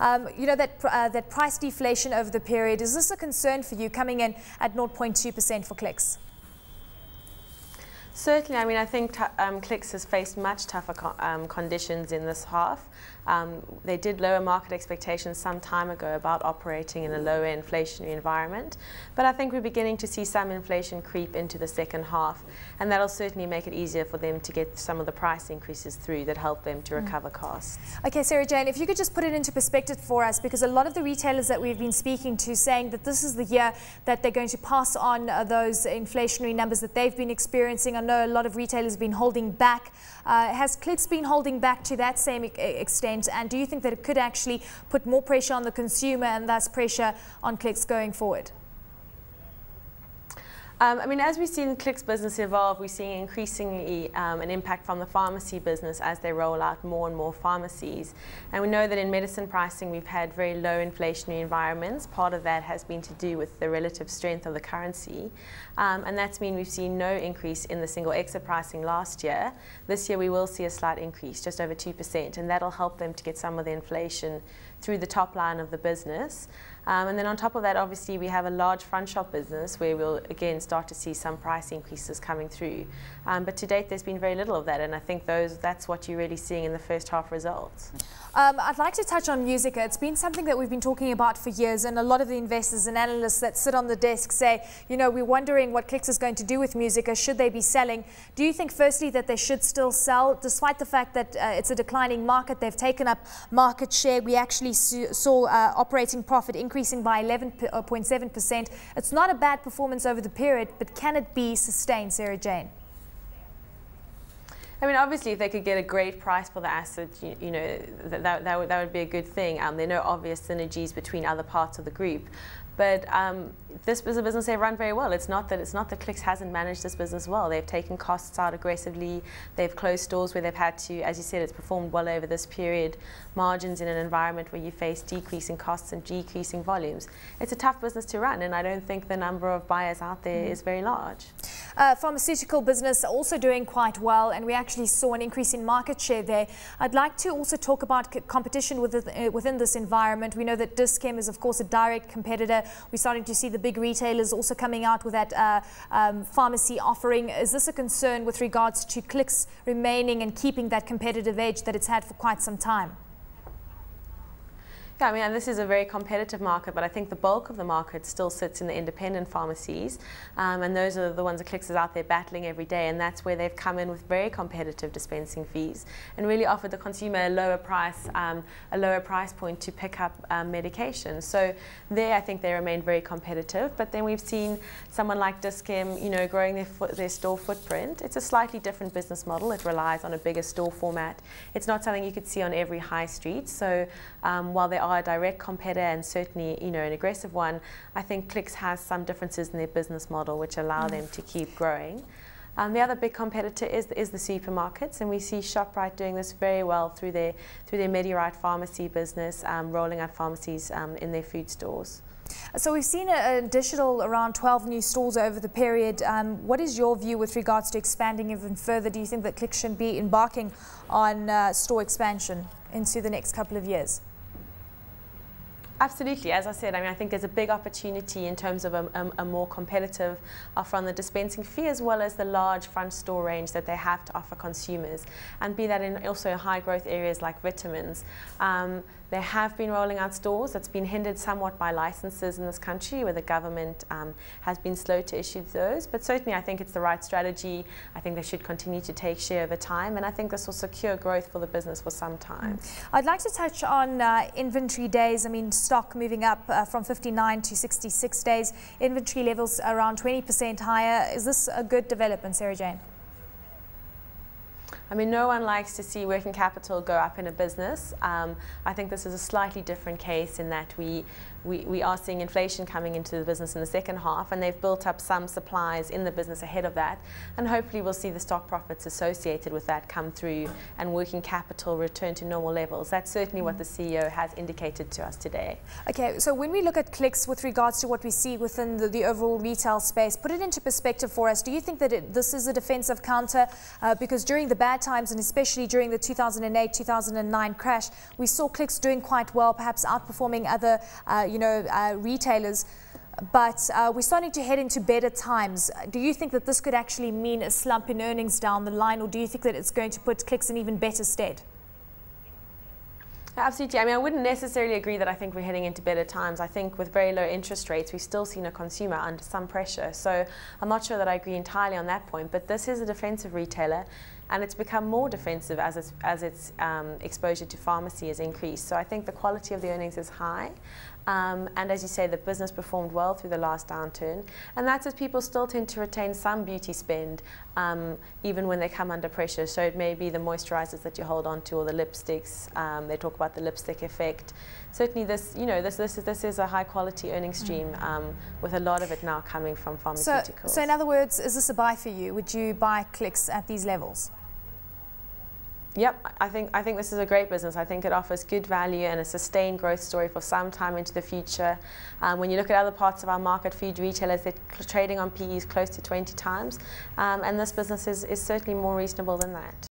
You know, that price deflation over the period, is this a concern for you, coming in at 0.2% for Clicks? Certainly. I mean, I think Clicks has faced much tougher conditions in this half. They did lower market expectations some time ago about operating in a lower inflationary environment, but I think we're beginning to see some inflation creep into the second half, and that'll certainly make it easier for them to get some of the price increases through that help them to recover costs. Okay, Sarah Jane, if you could just put it into perspective for us, because a lot of the retailers that we've been speaking to saying that this is the year that they're going to pass on those inflationary numbers that they've been experiencing. I know a lot of retailers have been holding back. Has Clicks been holding back to that same extent? And do you think that it could actually put more pressure on the consumer and thus pressure on Clicks going forward? I mean, as we've seen Clicks business evolve, we're seeing increasingly an impact from the pharmacy business as they roll out more and more pharmacies. And we know that in medicine pricing, we've had very low inflationary environments. Part of that has been to do with the relative strength of the currency. And that's mean we've seen no increase in the single exit pricing last year. This year, we will see a slight increase, just over 2%, and that'll help them to get some of the inflation through the top line of the business. And then on top of that, obviously, we have a large front shop business where we'll again start to see some price increases coming through. But to date, there's been very little of that, and I think that's what you're really seeing in the first half results. I'd like to touch on Musica. It's been something that we've been talking about for years, and a lot of the investors and analysts that sit on the desk say, you know, we're wondering what Clicks is going to do with Musica. Should they be selling? Do you think, firstly, that they should still sell, despite the fact that it's a declining market? They've taken up market share. We actually saw operating profit increasing by 11.7%. It's not a bad performance over the period, but can it be sustained, Sarah Jane? I mean, obviously, if they could get a great price for the asset, you know, that would be a good thing. There are no obvious synergies between other parts of the group. But this is a business they run very well. It's not that Clicks hasn't managed this business well. They've taken costs out aggressively. They've closed stores where they've had to. As you said, it's performed well over this period. Margins in an environment where you face decreasing costs and decreasing volumes. It's a tough business to run, and I don't think the number of buyers out there is very large. Pharmaceutical business also doing quite well, and we actually saw an increase in market share there. I'd like to also talk about competition within this environment. We know that Dis-Chem is, of course, a direct competitor. We're starting to see the big retailers also coming out with that pharmacy offering. Is this a concern with regards to Clicks remaining and keeping that competitive edge that it's had for quite some time? Yeah, I mean, and this is a very competitive market, but I think the bulk of the market still sits in the independent pharmacies, and those are the ones that Clicks is out there battling every day, and that's where they've come in with very competitive dispensing fees and really offered the consumer a lower price point to pick up medication. So there, I think they remain very competitive. But then we've seen someone like Dis-Chem, you know, growing their store footprint. It's a slightly different business model. It relies on a bigger store format. It's not something you could see on every high street. So while they are a direct competitor and certainly, you know, an aggressive one, I think Clicks has some differences in their business model which allow them to keep growing. The other big competitor is the supermarkets, and we see Shoprite doing this very well through their Medirite pharmacy business, rolling out pharmacies in their food stores. So we've seen an additional around 12 new stores over the period. What is your view with regards to expanding even further? Do you think that Clicks should be embarking on store expansion into the next couple of years? Absolutely. As I said, I mean, I think there's a big opportunity in terms of a more competitive offer on the dispensing fee, as well as the large front store range that they have to offer consumers, and be that in also high growth areas like vitamins. They have been rolling out stores. That's been hindered somewhat by licenses in this country, where the government has been slow to issue those. But certainly, I think it's the right strategy. I think they should continue to take share over time, and I think this will secure growth for the business for some time. I'd like to touch on inventory days. I mean, stock moving up from 59 to 66 days. Inventory levels around 20% higher. Is this a good development, Sarah Jane? I mean, no one likes to see working capital go up in a business. I think this is a slightly different case in that we are seeing inflation coming into the business in the second half, and they've built up some supplies in the business ahead of that, and hopefully we'll see the stock profits associated with that come through and working capital return to normal levels. That's certainly what the CEO has indicated to us today. Okay, so when we look at Clicks with regards to what we see within the overall retail space, put it into perspective for us. Do you think that this is a defensive counter? Because during the bad bad times, and especially during the 2008-2009 crash, we saw Clicks doing quite well, perhaps outperforming other retailers. But we're starting to head into better times. Do you think that this could actually mean a slump in earnings down the line, or do you think that it's going to put Clicks in even better stead? Absolutely. I mean, I wouldn't necessarily agree that I think we're heading into better times. I think with very low interest rates, we've still seen a consumer under some pressure. So I'm not sure that I agree entirely on that point. But this is a defensive retailer, and it's become more defensive as its exposure to pharmacy has increased. So I think the quality of the earnings is high. And as you say, the business performed well through the last downturn. And that's as people still tend to retain some beauty spend, even when they come under pressure. So it may be the moisturizers that you hold on to, or the lipsticks. They talk about the lipstick effect. Certainly this is a high quality earning stream, with a lot of it now coming from pharmaceuticals. So in other words, is this a buy for you? Would you buy Clicks at these levels? Yep, I think this is a great business. I think it offers good value and a sustained growth story for some time into the future. When you look at other parts of our market, food retailers, they're trading on PEs close to 20 times, and this business is certainly more reasonable than that.